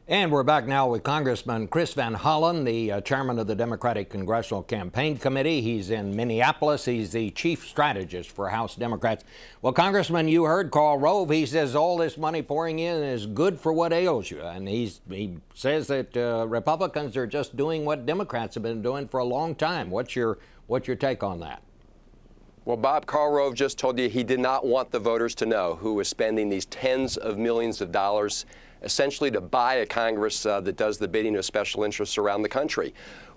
And we're back now with Congressman Chris Van Hollen, the chairman of the Democratic Congressional Campaign Committee. He's in Minneapolis. He's the chief strategist for House Democrats. Well, Congressman, you heard Karl Rove. He says all this money pouring in is good for what ails you. And he says that Republicans are just doing what Democrats have been doing for a long time. What's your take on that? Well, Bob, Karl Rove just told you he did not want the voters to know who was spending these tens of millions of dollars essentially to buy a Congress that does the bidding of special interests around the country.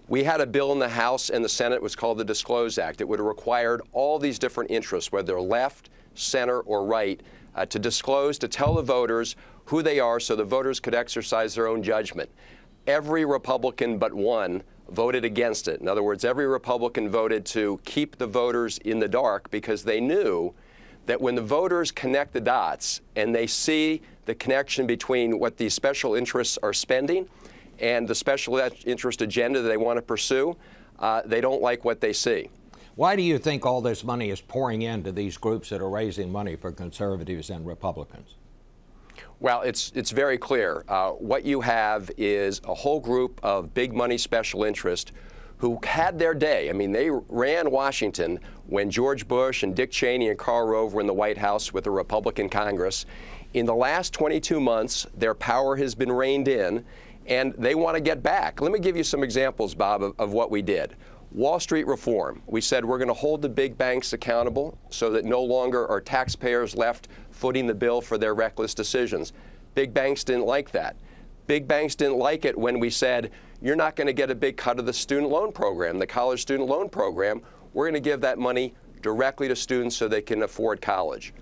We had a bill in the House and the Senate. It was called the Disclose Act. It would have required all these different interests, whether they're left, center, or right, to disclose, to tell the voters who they are so the voters could exercise their own judgment. Every Republican but one voted against it. In other words, every Republican voted to keep the voters in the dark because they knew that when the voters connect the dots and they see the connection between what these special interests are spending and the special interest agenda that they want to pursue, they don't like what they see. Why do you think all this money is pouring into these groups that are raising money for conservatives and Republicans? Well, it's very clear. What you have is a whole group of big money special interest who had their day. I mean, they ran Washington when George Bush and Dick Cheney and Karl Rove were in the White House with a Republican Congress. In the last 22 months, their power has been reined in, and they want to get back. Let me give you some examples, Bob, of what we did. Wall Street reform. We said we're going to hold the big banks accountable so that no longer are taxpayers left footing the bill for their reckless decisions. Big banks didn't like that. Big banks didn't like it when we said, you're not going to get a big cut of the student loan program, the college student loan program. We're going to give that money directly to students so they can afford college.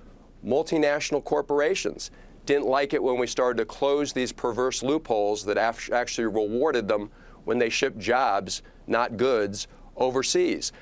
Multinational corporations didn't like it when we started to close these perverse loopholes that actually rewarded them when they shipped jobs, not goods, overseas.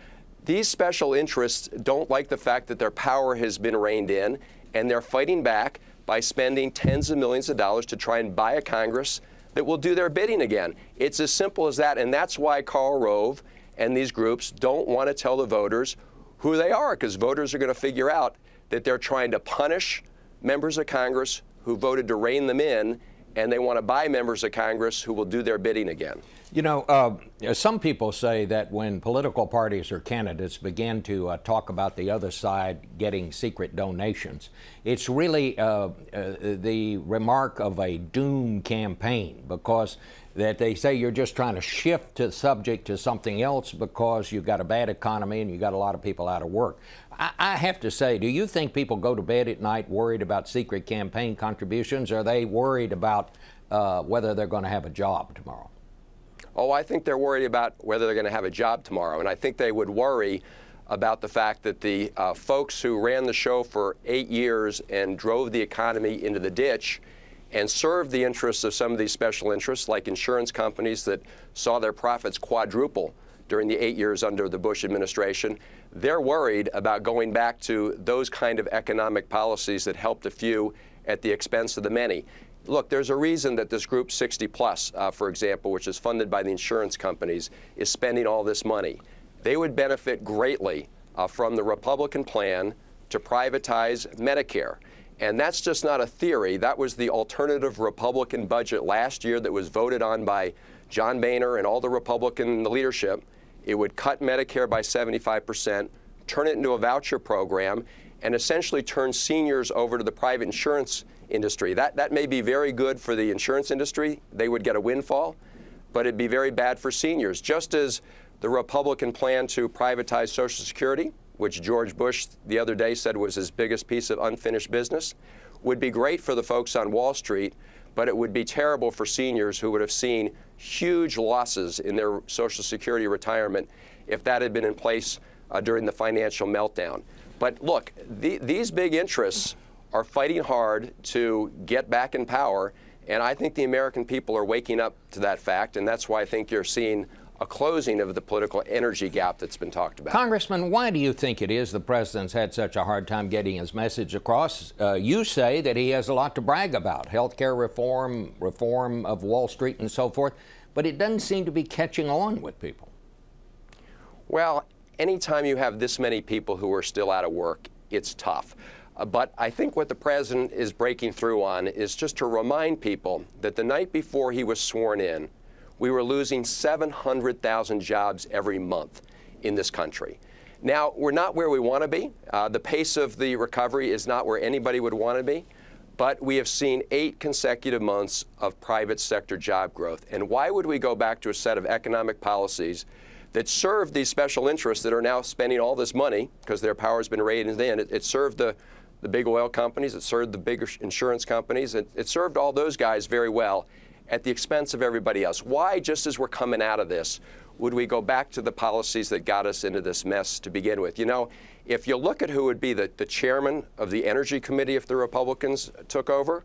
These special interests don't like the fact that their power has been reined in, and they're fighting back by spending tens of millions of dollars to try and buy a Congress that will do their bidding again. It's as simple as that, and that's why Karl Rove and these groups don't want to tell the voters who they are, because voters are going to figure out that they're trying to punish members of Congress who voted to rein them in, and they want to buy members of Congress who will do their bidding again. You know, some people say that when political parties or candidates begin to talk about the other side getting secret donations, it's really the remark of a doom campaign, because that they say you're just trying to shift the subject to something else because you've got a bad economy and you've got a lot of people out of work. I have to say, do you think people go to bed at night worried about secret campaign contributions, or are they worried about whether they're going to have a job tomorrow? Oh, I think they're worried about whether they're going to have a job tomorrow. And I think they would worry about the fact that the folks who ran the show for 8 years and drove the economy into the ditch and served the interests of some of these special interests, like insurance companies that saw their profits quadruple during the 8 years under the Bush administration, they're worried about going back to those kind of economic policies that helped a few at the expense of the many. Look, there's a reason that this group 60 Plus, for example, which is funded by the insurance companies, is spending all this money. They would benefit greatly from the Republican plan to privatize Medicare. And that's just not a theory. That was the alternative Republican budget last year that was voted on by John Boehner and all the Republican leadership. It would cut Medicare by 75%, turn it into a voucher program, and essentially turn seniors over to the private insurance industry. That may be very good for the insurance industry. They would get a windfall, but it'd be very bad for seniors. Just as the Republican plan to privatize Social Security, which George Bush the other day said was his biggest piece of unfinished business, would be great for the folks on Wall Street, but it would be terrible for seniors who would have seen huge losses in their Social Security retirement if that had been in place during the financial meltdown. But look, these big interests are fighting hard to get back in power, and I think the American people are waking up to that fact, and that's why I think you're seeing a closing of the political energy gap that's been talked about. Congressman, why do you think it is the president's had such a hard time getting his message across? You say that he has a lot to brag about, health care reform, reform of Wall Street and so forth, but it doesn't seem to be catching on with people. Well, anytime you have this many people who are still out of work, it's tough. But I think what the president is breaking through on is just to remind people that the night before he was sworn in, we were losing 700,000 jobs every month in this country. Now, we're not where we want to be. The pace of the recovery is not where anybody would want to be. But we have seen 8 consecutive months of private sector job growth. And why would we go back to a set of economic policies that served these special interests that are now spending all this money because their power has been raided in? It served the big oil companies, it served the bigger insurance companies, it served all those guys very well at the expense of everybody else. Why, just as we're coming out of this, would we go back to the policies that got us into this mess to begin with? You know, if you look at who would be the chairman of the Energy Committee if the Republicans took over,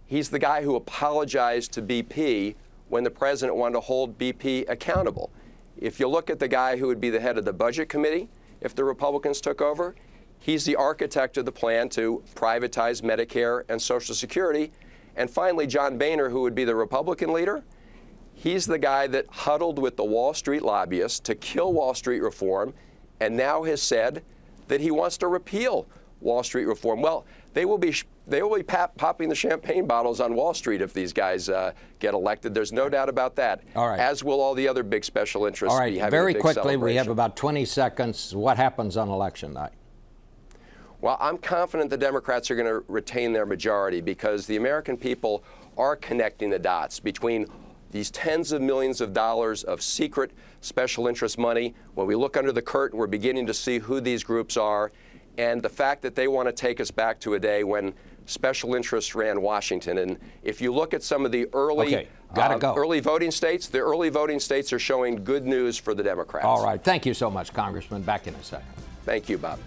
he's the guy who apologized to BP when the president wanted to hold BP accountable. If you look at the guy who would be the head of the Budget Committee if the Republicans took over, he's the architect of the plan to privatize Medicare and Social Security. And finally, John Boehner, who would be the Republican leader, he's the guy that huddled with the Wall Street lobbyists to kill Wall Street reform and now has said that he wants to repeal Wall Street reform. Well, they will be popping the champagne bottles on Wall Street if these guys get elected. There's no doubt about that. All right. As will all the other big special interests. All right. Be having Very a big quickly, we have celebration. about 20 seconds. What happens on election night? Well, I'm confident the Democrats are going to retain their majority because the American people are connecting the dots between these tens of millions of dollars of secret special interest money. When we look under the curtain, we're beginning to see who these groups are, and the fact that they want to take us back to a day when special interests ran Washington. And if you look at some of the early early voting states, the early voting states are showing good news for the Democrats. All right. Thank you so much, Congressman. Back in a second. Thank you, Bob.